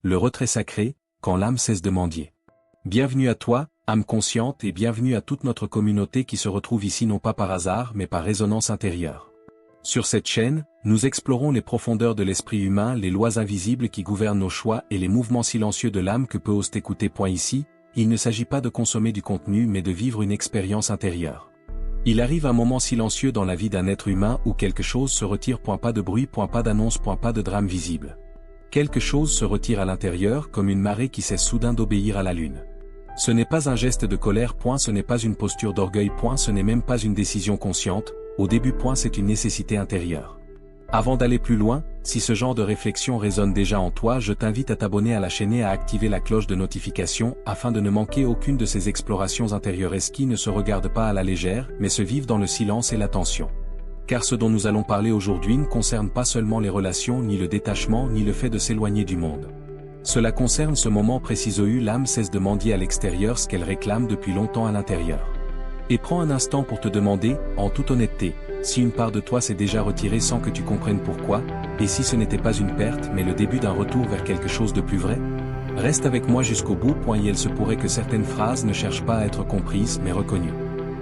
le retrait sacré, quand l'âme cesse de mendier. Bienvenue à toi, âme consciente, et bienvenue à toute notre communauté qui se retrouve ici non pas par hasard mais par résonance intérieure. Sur cette chaîne, nous explorons les profondeurs de l'esprit humain, les lois invisibles qui gouvernent nos choix et les mouvements silencieux de l'âme que peu osent écouter. Ici, il ne s'agit pas de consommer du contenu mais de vivre une expérience intérieure. Il arrive un moment silencieux dans la vie d'un être humain où quelque chose se retire. Pas de bruit, pas d'annonce, pas de drame visible. Quelque chose se retire à l'intérieur comme une marée qui cesse soudain d'obéir à la lune. Ce n'est pas un geste de colère, ce n'est pas une posture d'orgueil, ce n'est même pas une décision consciente, au début, c'est une nécessité intérieure. Avant d'aller plus loin, si ce genre de réflexion résonne déjà en toi, je t'invite à t'abonner à la chaîne et à activer la cloche de notification afin de ne manquer aucune de ces explorations intérieures qui ne se regardent pas à la légère, mais se vivent dans le silence et l'attention. Car ce dont nous allons parler aujourd'hui ne concerne pas seulement les relations, ni le détachement, ni le fait de s'éloigner du monde. Cela concerne ce moment précis où l'âme cesse de mendier à l'extérieur ce qu'elle réclame depuis longtemps à l'intérieur. Et prends un instant pour te demander, en toute honnêteté, si une part de toi s'est déjà retirée sans que tu comprennes pourquoi, et si ce n'était pas une perte mais le début d'un retour vers quelque chose de plus vrai. Reste avec moi jusqu'au bout. Et il se pourrait que certaines phrases ne cherchent pas à être comprises mais reconnues.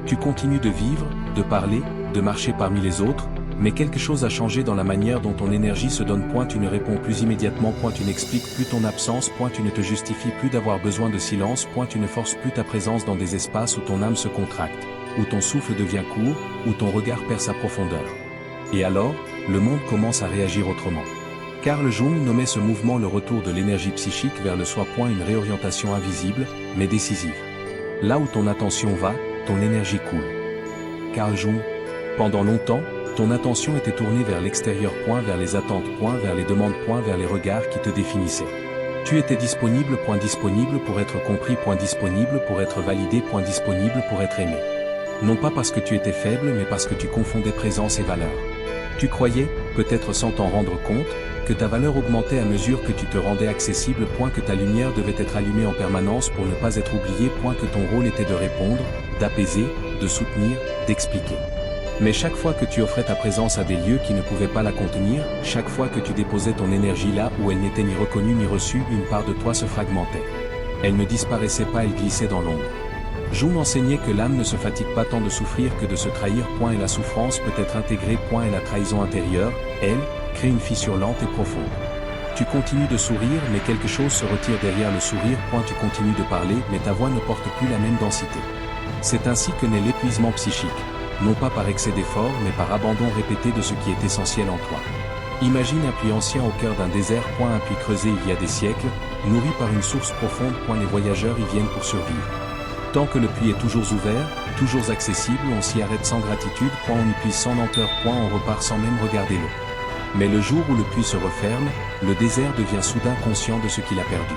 Tu continues de vivre, de parler, de marcher parmi les autres, mais quelque chose a changé dans la manière dont ton énergie se donne. Tu ne réponds plus immédiatement. Tu n'expliques plus ton absence. Tu ne te justifies plus d'avoir besoin de silence. Tu ne forces plus ta présence dans des espaces où ton âme se contracte, où ton souffle devient court, où ton regard perd sa profondeur. Et alors, le monde commence à réagir autrement. Carl Jung nommait ce mouvement le retour de l'énergie psychique vers le soi. Une réorientation invisible, mais décisive. Là où ton attention va, ton énergie coule. Carl Jung. Pendant longtemps, ton attention était tournée vers l'extérieur, vers les attentes, vers les demandes, vers les regards qui te définissaient. Tu étais disponible, disponible pour être compris, disponible pour être validé, disponible pour être aimé. Non pas parce que tu étais faible mais parce que tu confondais présence et valeur. Tu croyais, peut-être sans t'en rendre compte, que ta valeur augmentait à mesure que tu te rendais accessible, que ta lumière devait être allumée en permanence pour ne pas être oublié, que ton rôle était de répondre, d'apaiser, de soutenir, d'expliquer. Mais chaque fois que tu offrais ta présence à des lieux qui ne pouvaient pas la contenir, chaque fois que tu déposais ton énergie là où elle n'était ni reconnue ni reçue, une part de toi se fragmentait. Elle ne disparaissait pas, elle glissait dans l'ombre. Jung enseignait que l'âme ne se fatigue pas tant de souffrir que de se trahir. Et la souffrance peut être intégrée. Et la trahison intérieure, elle, crée une fissure lente et profonde. Tu continues de sourire mais quelque chose se retire derrière le sourire. Tu continues de parler mais ta voix ne porte plus la même densité. C'est ainsi que naît l'épuisement psychique. Non pas par excès d'effort mais par abandon répété de ce qui est essentiel en toi. Imagine un puits ancien au cœur d'un désert. Un puits creusé il y a des siècles, nourri par une source profonde. Les voyageurs y viennent pour survivre. Tant que le puits est toujours ouvert, toujours accessible, on s'y arrête sans gratitude. On y puise sans lenteur. On repart sans même regarder l'eau. Mais le jour où le puits se referme, le désert devient soudain conscient de ce qu'il a perdu.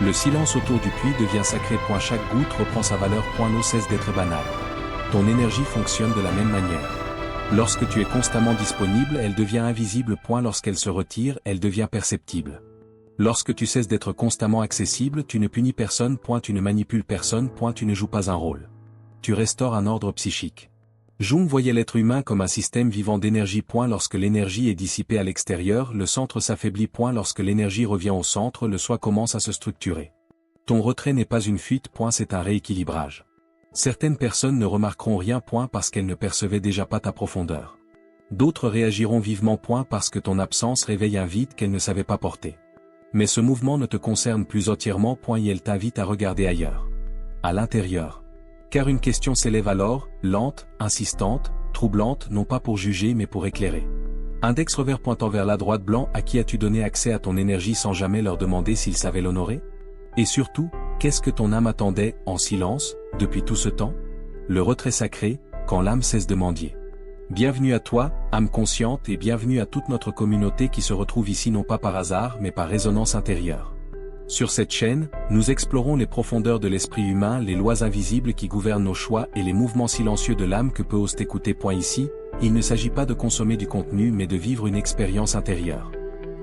Le silence autour du puits devient sacré. Chaque goutte reprend sa valeur. L'eau cesse d'être banale. Ton énergie fonctionne de la même manière. Lorsque tu es constamment disponible, elle devient invisible. Lorsqu'elle se retire, elle devient perceptible. Lorsque tu cesses d'être constamment accessible, tu ne punis personne. Tu ne manipules personne. Tu ne joues pas un rôle. Tu restaures un ordre psychique. Jung voyait l'être humain comme un système vivant d'énergie. Lorsque l'énergie est dissipée à l'extérieur, le centre s'affaiblit. Lorsque l'énergie revient au centre, le soi commence à se structurer. Ton retrait n'est pas une fuite. C'est un rééquilibrage. Certaines personnes ne remarqueront rien. Parce qu'elles ne percevaient déjà pas ta profondeur. D'autres réagiront vivement. Parce que ton absence réveille un vide qu'elles ne savaient pas porter. Mais ce mouvement ne te concerne plus entièrement. Et elle t'invite à regarder ailleurs. À l'intérieur. Car une question s'élève alors, lente, insistante, troublante, non pas pour juger mais pour éclairer. Index revers pointant vers la droite blanc. À qui as-tu donné accès à ton énergie sans jamais leur demander s'ils savaient l'honorer? Et surtout, qu'est-ce que ton âme attendait, en silence, depuis tout ce temps? Le retrait sacré, quand l'âme cesse de mendier. Bienvenue à toi, âme consciente, et bienvenue à toute notre communauté qui se retrouve ici non pas par hasard mais par résonance intérieure. Sur cette chaîne, nous explorons les profondeurs de l'esprit humain, les lois invisibles qui gouvernent nos choix et les mouvements silencieux de l'âme que peu osent écouter. Ici, il ne s'agit pas de consommer du contenu mais de vivre une expérience intérieure.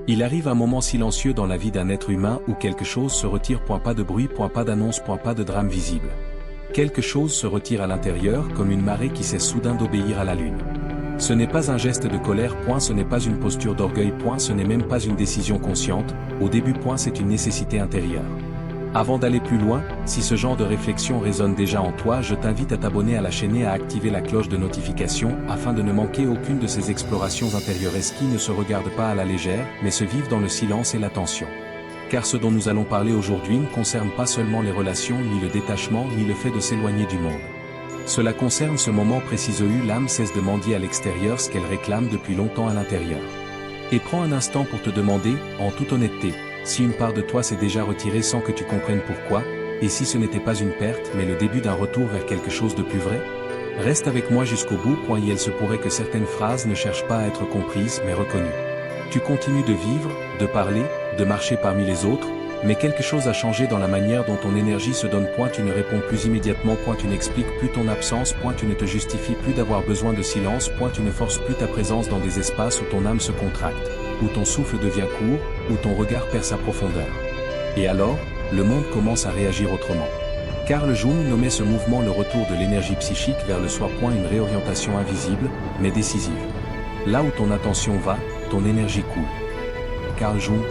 Il arrive un moment silencieux dans la vie d'un être humain où quelque chose se retire. Pas de bruit, pas d'annonce, pas de drame visible. Quelque chose se retire à l'intérieur comme une marée qui cesse soudain d'obéir à la lune. Ce n'est pas un geste de colère, ce n'est pas une posture d'orgueil, ce n'est même pas une décision consciente, au début, c'est une nécessité intérieure. Avant d'aller plus loin, si ce genre de réflexion résonne déjà en toi, je t'invite à t'abonner à la chaîne et à activer la cloche de notification afin de ne manquer aucune de ces explorations intérieures qui ne se regardent pas à la légère, mais se vivent dans le silence et l'attention. Car ce dont nous allons parler aujourd'hui ne concerne pas seulement les relations, ni le détachement, ni le fait de s'éloigner du monde. Cela concerne ce moment précis où l'âme cesse de mendier à l'extérieur ce qu'elle réclame depuis longtemps à l'intérieur. Et prends un instant pour te demander, en toute honnêteté, si une part de toi s'est déjà retirée sans que tu comprennes pourquoi, et si ce n'était pas une perte mais le début d'un retour vers quelque chose de plus vrai. Reste avec moi jusqu'au bout, et il se pourrait que certaines phrases ne cherchent pas à être comprises mais reconnues. Tu continues de vivre, de parler, de marcher parmi les autres, mais quelque chose a changé dans la manière dont ton énergie se donne, tu ne réponds plus immédiatement, tu n'expliques plus ton absence, tu ne te justifies plus d'avoir besoin de silence, tu ne forces plus ta présence dans des espaces où ton âme se contracte, où ton souffle devient court, où ton regard perd sa profondeur. Et alors, le monde commence à réagir autrement. Carl Jung nommait ce mouvement le retour de l'énergie psychique vers le soi, une réorientation invisible, mais décisive. Là où ton attention va, ton énergie coule. Carl Jung,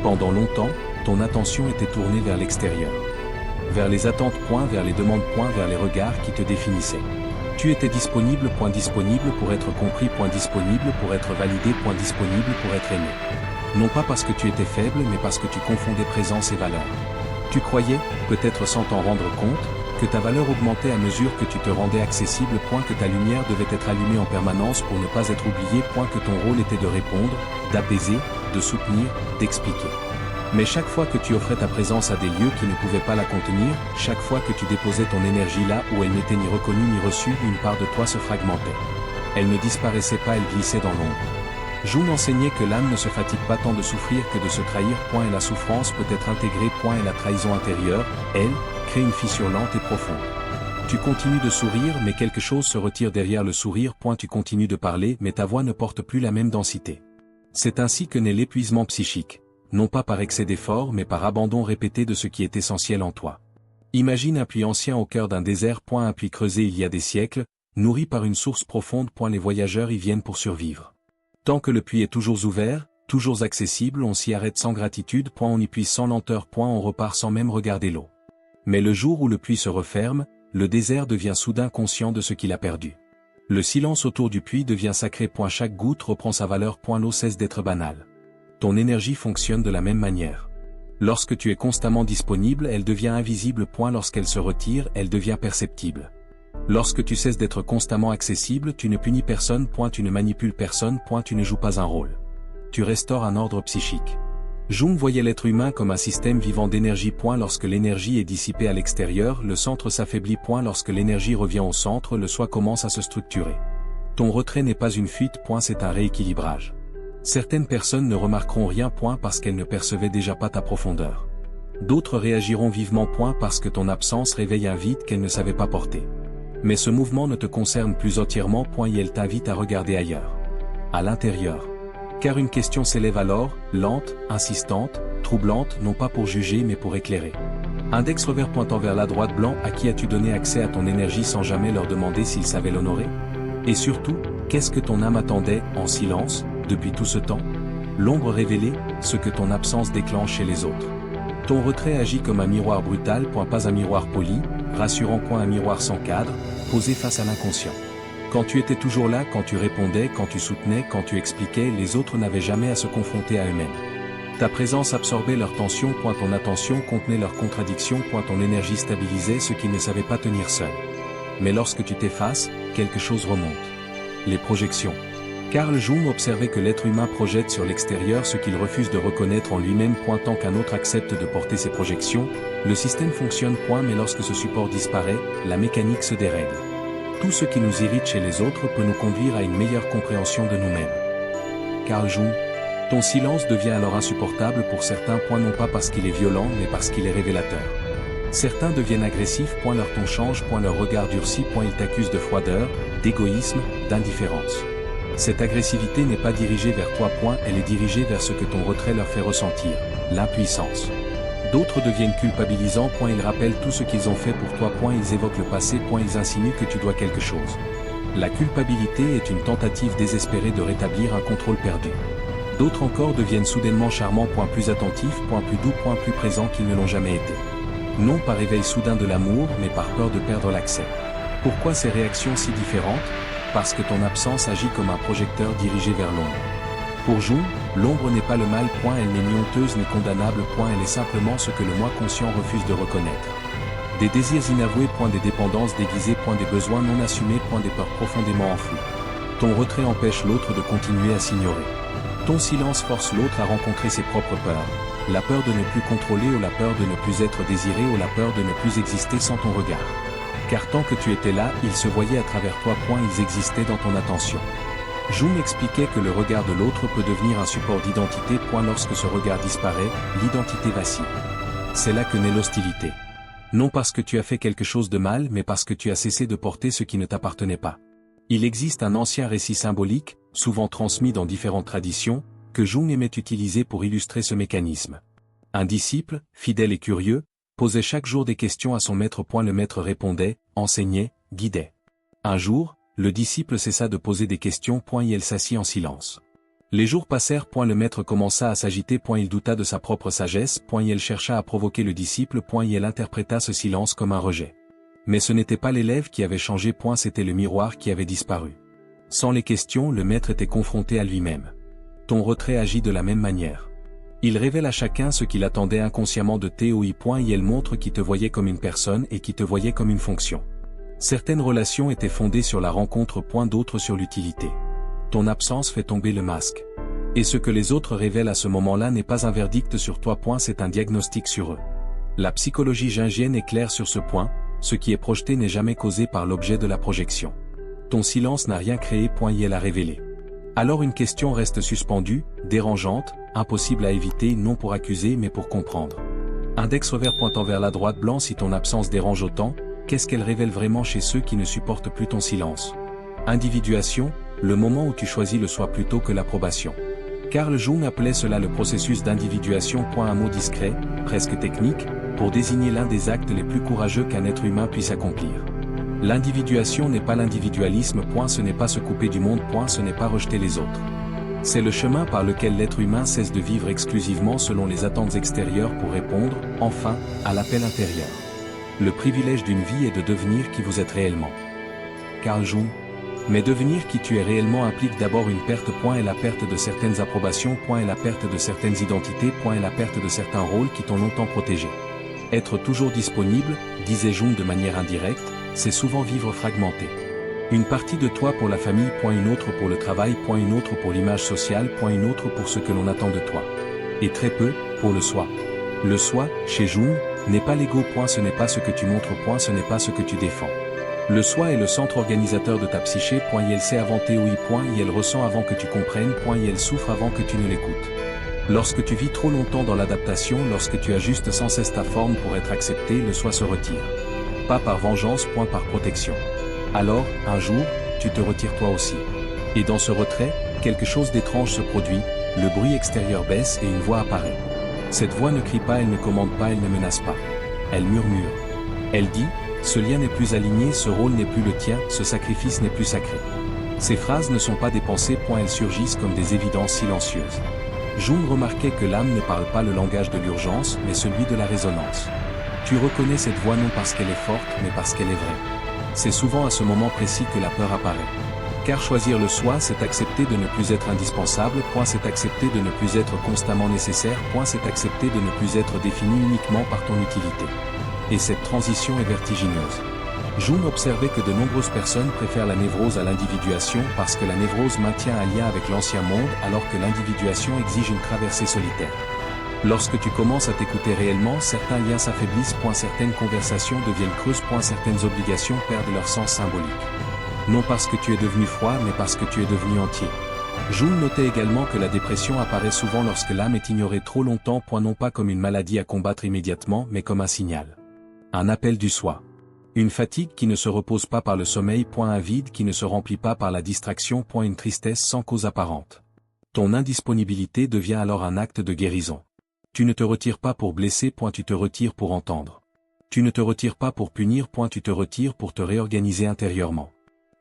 pendant longtemps, ton attention était tournée vers l'extérieur. Vers les attentes, vers les demandes, vers les regards qui te définissaient. Tu étais disponible pour être compris, disponible pour être validé, disponible pour être aimé. Non pas parce que tu étais faible, mais parce que tu confondais présence et valeur. Tu croyais, peut-être sans t'en rendre compte, que ta valeur augmentait à mesure que tu te rendais accessible, que ta lumière devait être allumée en permanence pour ne pas être oublié, que ton rôle était de répondre, d'apaiser, de soutenir, d'expliquer. Mais chaque fois que tu offrais ta présence à des lieux qui ne pouvaient pas la contenir, chaque fois que tu déposais ton énergie là où elle n'était ni reconnue ni reçue, une part de toi se fragmentait. Elle ne disparaissait pas, elle glissait dans l'ombre. Jung enseignait que l'âme ne se fatigue pas tant de souffrir que de se trahir, et la souffrance peut être intégrée, et la trahison intérieure, elle, crée une fissure lente et profonde. Tu continues de sourire mais quelque chose se retire derrière le sourire, tu continues de parler mais ta voix ne porte plus la même densité. C'est ainsi que naît l'épuisement psychique. Non pas par excès d'effort mais par abandon répété de ce qui est essentiel en toi. Imagine un puits ancien au cœur d'un désert, un puits creusé il y a des siècles, nourri par une source profonde, les voyageurs y viennent pour survivre. Tant que le puits est toujours ouvert, toujours accessible, on s'y arrête sans gratitude, on y puise sans lenteur, on repart sans même regarder l'eau. Mais le jour où le puits se referme, le désert devient soudain conscient de ce qu'il a perdu. Le silence autour du puits devient sacré, chaque goutte reprend sa valeur, l'eau cesse d'être banale. Ton énergie fonctionne de la même manière. Lorsque tu es constamment disponible, elle devient invisible, lorsqu'elle se retire, elle devient perceptible. Lorsque tu cesses d'être constamment accessible, tu ne punis personne, tu ne manipules personne, tu ne joues pas un rôle. Tu restaures un ordre psychique. Jung voyait l'être humain comme un système vivant d'énergie, lorsque l'énergie est dissipée à l'extérieur, le centre s'affaiblit, lorsque l'énergie revient au centre, le soi commence à se structurer. Ton retrait n'est pas une fuite, c'est un rééquilibrage. Certaines personnes ne remarqueront rien, parce qu'elles ne percevaient déjà pas ta profondeur. D'autres réagiront vivement, parce que ton absence réveille un vide qu'elles ne savaient pas porter. Mais ce mouvement ne te concerne plus entièrement, et elle t'invite à regarder ailleurs. À l'intérieur. Car une question s'élève alors, lente, insistante, troublante, non pas pour juger mais pour éclairer. Index revers pointant vers la droite, blanc, à qui as-tu donné accès à ton énergie sans jamais leur demander s'ils savaient l'honorer? Et surtout, qu'est-ce que ton âme attendait, en silence, depuis tout ce temps? L'ombre révélée, ce que ton absence déclenche chez les autres. Ton retrait agit comme un miroir brutal, pas un miroir poli, rassurant, un miroir sans cadre, posé face à l'inconscient. Quand tu étais toujours là, quand tu répondais, quand tu soutenais, quand tu expliquais, les autres n'avaient jamais à se confronter à eux-mêmes. Ta présence absorbait leur tension, ton attention contenait leurs contradictions, ton énergie stabilisait ce qu'ils ne savaient pas tenir seuls. Mais lorsque tu t'effaces, quelque chose remonte. Les projections. Carl Jung observait que l'être humain projette sur l'extérieur ce qu'il refuse de reconnaître en lui-même, tant qu'un autre accepte de porter ses projections, le système fonctionne, mais lorsque ce support disparaît, la mécanique se dérègle. Tout ce qui nous irrite chez les autres peut nous conduire à une meilleure compréhension de nous-mêmes. Carl Jung. Ton silence devient alors insupportable pour certains, non pas parce qu'il est violent mais parce qu'il est révélateur. Certains deviennent agressifs, leur ton change, leur regard durcit, ils t'accusent de froideur, d'égoïsme, d'indifférence. Cette agressivité n'est pas dirigée vers toi, elle est dirigée vers ce que ton retrait leur fait ressentir, l'impuissance. D'autres deviennent culpabilisants, ils rappellent tout ce qu'ils ont fait pour toi, ils évoquent le passé, ils insinuent que tu dois quelque chose. La culpabilité est une tentative désespérée de rétablir un contrôle perdu. D'autres encore deviennent soudainement charmants, plus attentifs, plus doux, plus présents qu'ils ne l'ont jamais été. Non par éveil soudain de l'amour, mais par peur de perdre l'accès. Pourquoi ces réactions si différentes? Parce que ton absence agit comme un projecteur dirigé vers l'ombre. Pour Jung, l'ombre n'est pas le mal, elle n'est ni honteuse ni condamnable, elle est simplement ce que le moi conscient refuse de reconnaître. Des désirs inavoués, des dépendances déguisées, des besoins non assumés, des peurs profondément enfouies. Ton retrait empêche l'autre de continuer à s'ignorer. Ton silence force l'autre à rencontrer ses propres peurs. La peur de ne plus contrôler ou la peur de ne plus être désiré ou la peur de ne plus exister sans ton regard. Car tant que tu étais là, ils se voyaient à travers toi, ils existaient dans ton attention. Jung expliquait que le regard de l'autre peut devenir un support d'identité, lorsque ce regard disparaît, l'identité vacille. C'est là que naît l'hostilité. Non parce que tu as fait quelque chose de mal, mais parce que tu as cessé de porter ce qui ne t'appartenait pas. Il existe un ancien récit symbolique, souvent transmis dans différentes traditions, que Jung aimait utiliser pour illustrer ce mécanisme. Un disciple, fidèle et curieux, posait chaque jour des questions à son maître. Le maître répondait, enseignait, guidait. Un jour, le disciple cessa de poser des questions. Et il s'assit en silence. Les jours passèrent. Le maître commença à s'agiter. Il douta de sa propre sagesse. Et il chercha à provoquer le disciple. Et il interpréta ce silence comme un rejet. Mais ce n'était pas l'élève qui avait changé. C'était le miroir qui avait disparu. Sans les questions, le maître était confronté à lui-même. Ton retrait agit de la même manière. Il révèle à chacun ce qu'il attendait inconsciemment de toi. Et elle montre qui te voyait comme une personne et qui te voyait comme une fonction. Certaines relations étaient fondées sur la rencontre. D'autres sur l'utilité. Ton absence fait tomber le masque. Et ce que les autres révèlent à ce moment-là n'est pas un verdict sur toi. C'est un diagnostic sur eux. La psychologie jungienne est claire sur ce point, ce qui est projeté n'est jamais causé par l'objet de la projection. Ton silence n'a rien créé. Et elle a révélé. Alors une question reste suspendue, dérangeante, impossible à éviter, non pour accuser mais pour comprendre. Index revers pointant vers la droite, blanc. Si ton absence dérange autant, qu'est-ce qu'elle révèle vraiment chez ceux qui ne supportent plus ton silence? Individuation, le moment où tu choisis le soi plutôt que l'approbation. Carl Jung appelait cela le processus d'individuation. Un mot discret, presque technique, pour désigner l'un des actes les plus courageux qu'un être humain puisse accomplir. L'individuation n'est pas l'individualisme. Ce n'est pas se couper du monde. Ce n'est pas rejeter les autres. C'est le chemin par lequel l'être humain cesse de vivre exclusivement selon les attentes extérieures pour répondre, enfin, à l'appel intérieur. Le privilège d'une vie est de devenir qui vous êtes réellement. Carl Jung. Mais devenir qui tu es réellement implique d'abord une perte. Et la perte de certaines approbations. Et la perte de certaines identités. Et la perte de certains rôles qui t'ont longtemps protégé. Être toujours disponible, disait Jung de manière indirecte, c'est souvent vivre fragmenté. Une partie de toi pour la famille. Une autre pour le travail. Une autre pour l'image sociale. Une autre pour ce que l'on attend de toi. Et très peu, pour le soi. Le soi, chez Jung, n'est pas l'ego. Ce n'est pas ce que tu montres. Ce n'est pas ce que tu défends. Le soi est le centre organisateur de ta psyché. Et elle sait avant toi. Et elle ressent avant que tu comprennes. Et elle souffre avant que tu ne l'écoutes. Lorsque tu vis trop longtemps dans l'adaptation, lorsque tu ajustes sans cesse ta forme pour être accepté, le soi se retire. Pas par vengeance. Par protection. Alors, un jour, tu te retires toi aussi. Et dans ce retrait, quelque chose d'étrange se produit, le bruit extérieur baisse et une voix apparaît. Cette voix ne crie pas, elle ne commande pas, elle ne menace pas. Elle murmure. Elle dit, ce lien n'est plus aligné, ce rôle n'est plus le tien, ce sacrifice n'est plus sacré. Ces phrases ne sont pas des pensées. Elles surgissent comme des évidences silencieuses. Jung remarquait que l'âme ne parle pas le langage de l'urgence, mais celui de la résonance. Tu reconnais cette voix non parce qu'elle est forte, mais parce qu'elle est vraie. C'est souvent à ce moment précis que la peur apparaît. Car choisir le soi, c'est accepter de ne plus être indispensable. C'est accepter de ne plus être constamment nécessaire. C'est accepter de ne plus être défini uniquement par ton utilité. Et cette transition est vertigineuse. Jung observait que de nombreuses personnes préfèrent la névrose à l'individuation parce que la névrose maintient un lien avec l'ancien monde alors que l'individuation exige une traversée solitaire. Lorsque tu commences à t'écouter réellement, certains liens s'affaiblissent. Certaines conversations deviennent creuses. Certaines obligations perdent leur sens symbolique. Non parce que tu es devenu froid, mais parce que tu es devenu entier. Jung notait également que la dépression apparaît souvent lorsque l'âme est ignorée trop longtemps. Non pas comme une maladie à combattre immédiatement, mais comme un signal. Un appel du soi. Une fatigue qui ne se repose pas par le sommeil. Un vide qui ne se remplit pas par la distraction. Une tristesse sans cause apparente. Ton indisponibilité devient alors un acte de guérison. Tu ne te retires pas pour blesser. Tu te retires pour entendre. Tu ne te retires pas pour punir. Tu te retires pour te réorganiser intérieurement.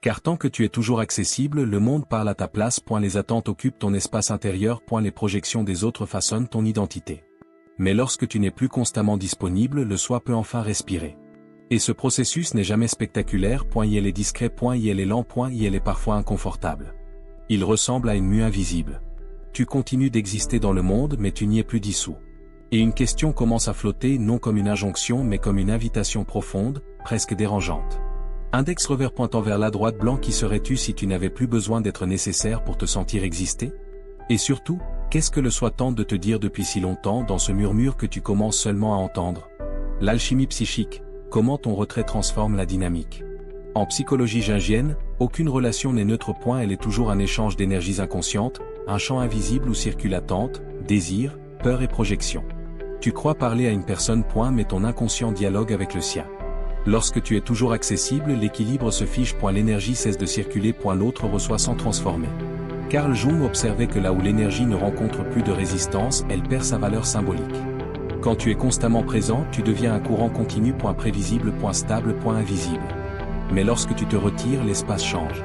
Car tant que tu es toujours accessible, le monde parle à ta place. Les attentes occupent ton espace intérieur. Les projections des autres façonnent ton identité. Mais lorsque tu n'es plus constamment disponible, le soi peut enfin respirer. Et ce processus n'est jamais spectaculaire. Il est discret. Il est lent. Il est parfois inconfortable. Il ressemble à une mue invisible. Tu continues d'exister dans le monde, mais tu n'y es plus dissous. Et une question commence à flotter, non comme une injonction, mais comme une invitation profonde, presque dérangeante. Index revers pointant vers la droite. Blanc, qui serais-tu si tu n'avais plus besoin d'être nécessaire pour te sentir exister? Et surtout, qu'est-ce que le soi tente de te dire depuis si longtemps dans ce murmure que tu commences seulement à entendre? L'alchimie psychique, comment ton retrait transforme la dynamique. En psychologie jungienne, aucune relation n'est neutre. Elle est toujours un échange d'énergies inconscientes, un champ invisible où circulent attente, désir, peur et projection. Tu crois parler à une personne. Mais ton inconscient dialogue avec le sien. Lorsque tu es toujours accessible, l'équilibre se fiche. L'énergie cesse de circuler. L'autre reçoit sans transformer. Carl Jung observait que là où l'énergie ne rencontre plus de résistance, elle perd sa valeur symbolique. Quand tu es constamment présent, tu deviens un courant continu. Prévisible. Stable. Invisible. Mais lorsque tu te retires, l'espace change.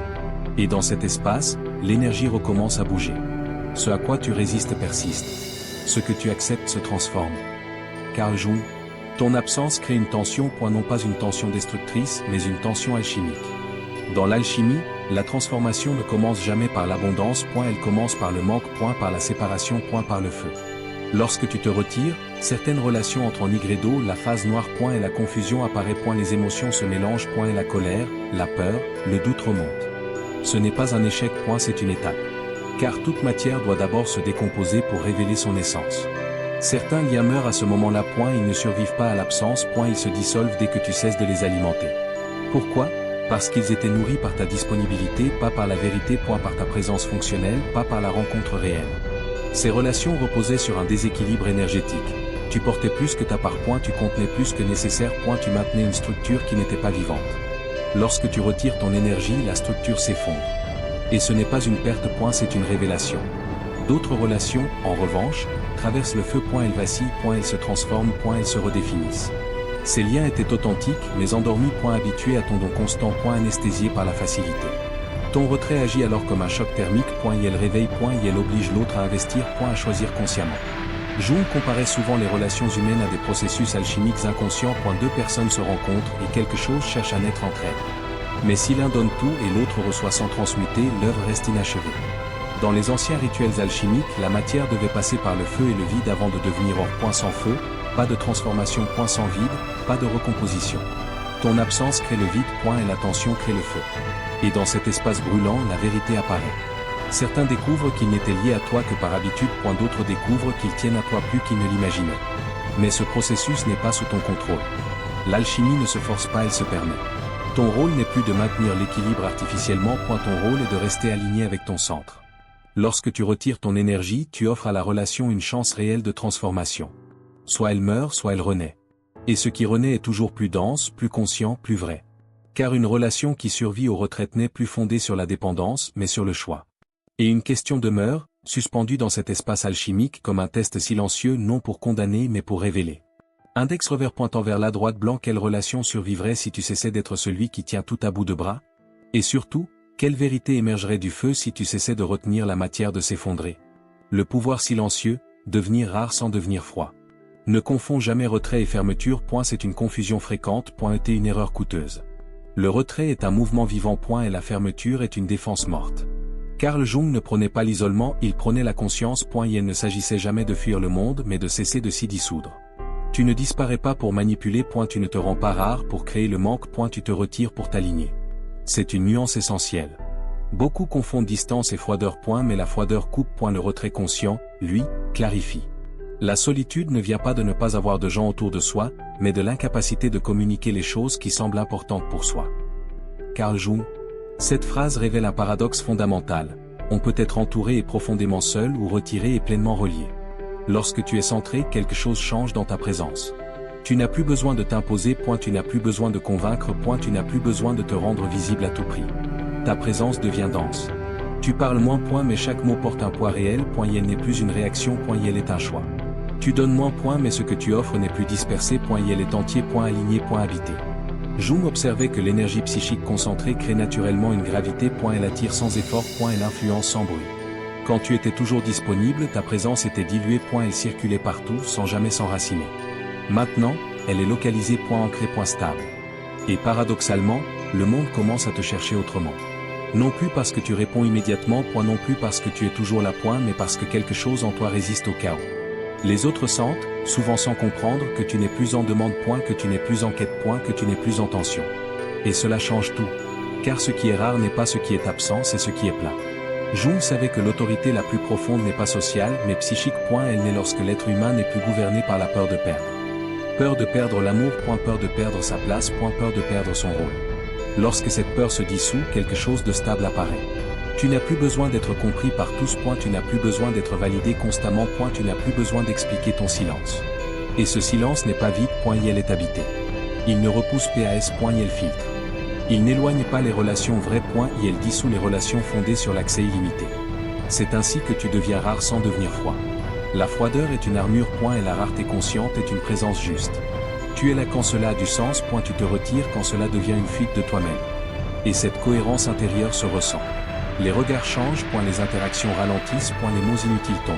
Et dans cet espace, l'énergie recommence à bouger. Ce à quoi tu résistes persiste. Ce que tu acceptes se transforme. Carl Jung. Ton absence crée une tension. Non pas une tension destructrice, mais une tension alchimique. Dans l'alchimie, la transformation ne commence jamais par l'abondance. Elle commence par le manque. Par la séparation. Par le feu. Lorsque tu te retires, certaines relations entrent en Y. La phase noire. Et la confusion apparaît. Les émotions se mélangent. Et la colère, la peur, le doute remontent. Ce n'est pas un échec. C'est une étape. Car toute matière doit d'abord se décomposer pour révéler son essence. Certains liens meurent à ce moment-là. Ils ne survivent pas à l'absence. Ils se dissolvent dès que tu cesses de les alimenter. Pourquoi? Parce qu'ils étaient nourris par ta disponibilité, pas par la vérité. Par ta présence fonctionnelle, pas par la rencontre réelle. Ces relations reposaient sur un déséquilibre énergétique. Tu portais plus que ta part. Tu contenais plus que nécessaire. Tu maintenais une structure qui n'était pas vivante. Lorsque tu retires ton énergie, la structure s'effondre. Et ce n'est pas une perte. C'est une révélation. D'autres relations, en revanche, traversent le feu. Elles vacillent. Elles se transforment. Elles se redéfinissent. Ces liens étaient authentiques, mais endormis. Habitués à ton don constant. Anesthésiés par la facilité. Ton retrait agit alors comme un choc thermique. Il réveille. Il oblige l'autre à investir. À choisir consciemment. Jung comparait souvent les relations humaines à des processus alchimiques inconscients. Deux personnes se rencontrent et quelque chose cherche à naître entre elles. Mais si l'un donne tout et l'autre reçoit sans transmuter, l'œuvre reste inachevée. Dans les anciens rituels alchimiques, la matière devait passer par le feu et le vide avant de devenir or. Sans feu, pas de transformation. Sans vide, pas de recomposition. Ton absence crée le vide. Et la tension crée le feu. Et dans cet espace brûlant, la vérité apparaît. Certains découvrent qu'ils n'étaient liés à toi que par habitude. D'autres découvrent qu'ils tiennent à toi plus qu'ils ne l'imaginaient. Mais ce processus n'est pas sous ton contrôle. L'alchimie ne se force pas, elle se permet. Ton rôle n'est plus de maintenir l'équilibre artificiellement. Ton rôle est de rester aligné avec ton centre. Lorsque tu retires ton énergie, tu offres à la relation une chance réelle de transformation. Soit elle meurt, soit elle renaît. Et ce qui renaît est toujours plus dense, plus conscient, plus vrai. Car une relation qui survit au retrait n'est plus fondée sur la dépendance, mais sur le choix. Et une question demeure, suspendue dans cet espace alchimique comme un test silencieux, non pour condamner mais pour révéler. Index revers pointant vers la droite. Blanc, quelle relation survivrait si tu cessais d'être celui qui tient tout à bout de bras? Et surtout, quelle vérité émergerait du feu si tu cessais de retenir la matière de s'effondrer? Le pouvoir silencieux, devenir rare sans devenir froid. Ne confonds jamais retrait et fermeture. C'est une confusion fréquente. Était une erreur coûteuse. Le retrait est un mouvement vivant. Et la fermeture est une défense morte. Carl Jung ne prônait pas l'isolement, il prônait la conscience. Il ne s'agissait jamais de fuir le monde mais de cesser de s'y dissoudre. Tu ne disparais pas pour manipuler. Tu ne te rends pas rare pour créer le manque. Tu te retires pour t'aligner. C'est une nuance essentielle. Beaucoup confondent distance et froideur. Mais la froideur coupe. Le retrait conscient, lui, clarifie. La solitude ne vient pas de ne pas avoir de gens autour de soi, mais de l'incapacité de communiquer les choses qui semblent importantes pour soi. Carl Jung. Cette phrase révèle un paradoxe fondamental. On peut être entouré et profondément seul ou retiré et pleinement relié. Lorsque tu es centré, quelque chose change dans ta présence. Tu n'as plus besoin de t'imposer. Tu n'as plus besoin de convaincre. Tu n'as plus besoin de te rendre visible à tout prix. Ta présence devient dense. Tu parles moins. Mais chaque mot porte un poids réel. Elle n'est plus une réaction. Elle est un choix. Tu donnes moins. Mais ce que tu offres n'est plus dispersé. Elle est entier. Aligné. Habité. Jung observait que l'énergie psychique concentrée crée naturellement une gravité. Elle attire sans effort. Elle influence sans bruit. Quand tu étais toujours disponible, ta présence était diluée. Elle circulait partout sans jamais s'enraciner. Maintenant, elle est localisée. Ancrée. Stable. Et paradoxalement, le monde commence à te chercher autrement. Non plus parce que tu réponds immédiatement. Non plus parce que tu es toujours là. Mais parce que quelque chose en toi résiste au chaos. Les autres sentent, souvent sans comprendre, que tu n'es plus en demande. Que tu n'es plus en quête. Que tu n'es plus en tension. Et cela change tout. Car ce qui est rare n'est pas ce qui est absent, c'est ce qui est plein. Jung savait que l'autorité la plus profonde n'est pas sociale, mais psychique. Elle naît lorsque l'être humain n'est plus gouverné par la peur de perdre. Peur de perdre l'amour. Peur de perdre sa place. Peur de perdre son rôle. Lorsque cette peur se dissout, quelque chose de stable apparaît. Tu n'as plus besoin d'être compris par tous. Tu n'as plus besoin d'être validé constamment. Tu n'as plus besoin d'expliquer ton silence. Et ce silence n'est pas vide. Il est habité. Il ne repousse pas. Il filtre. Il n'éloigne pas les relations vraies. Il dissout les relations fondées sur l'accès illimité. C'est ainsi que tu deviens rare sans devenir froid. La froideur est une armure. Et la rareté consciente est une présence juste. Tu es là quand cela a du sens. Tu te retires quand cela devient une fuite de toi-même. Et cette cohérence intérieure se ressent. Les regards changent. Les interactions ralentissent. Les mots inutiles tombent.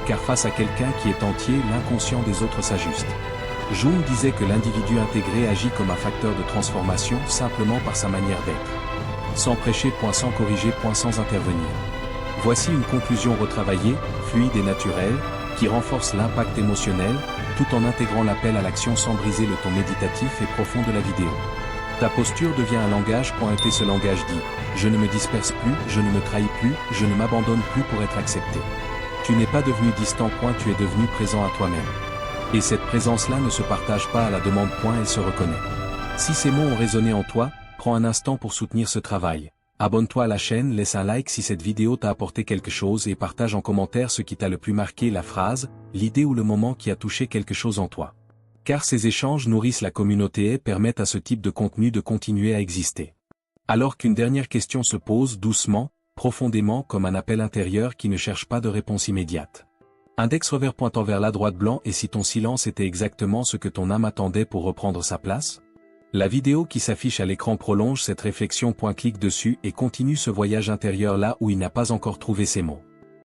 Car face à quelqu'un qui est entier, l'inconscient des autres s'ajuste. Jung disait que l'individu intégré agit comme un facteur de transformation simplement par sa manière d'être. Sans prêcher. Sans corriger. Sans intervenir. Voici une conclusion retravaillée, fluide et naturelle, qui renforce l'impact émotionnel, tout en intégrant l'appel à l'action sans briser le ton méditatif et profond de la vidéo. Ta posture devient un langage. Et ce langage dit « Je ne me disperse plus, je ne me trahis plus, je ne m'abandonne plus pour être accepté. » Tu n'es pas devenu distant. Tu es devenu présent à toi-même. Et cette présence-là ne se partage pas à la demande. Elle se reconnaît. Si ces mots ont résonné en toi, prends un instant pour soutenir ce travail. Abonne-toi à la chaîne, laisse un like si cette vidéo t'a apporté quelque chose et partage en commentaire ce qui t'a le plus marqué, la phrase, l'idée ou le moment qui a touché quelque chose en toi. Car ces échanges nourrissent la communauté et permettent à ce type de contenu de continuer à exister. Alors qu'une dernière question se pose doucement, profondément comme un appel intérieur qui ne cherche pas de réponse immédiate. Index revers pointant vers la droite blanc. Et si ton silence était exactement ce que ton âme attendait pour reprendre sa place? La vidéo qui s'affiche à l'écran prolonge cette réflexion. Clique dessus et continue ce voyage intérieur là où il n'a pas encore trouvé ses mots.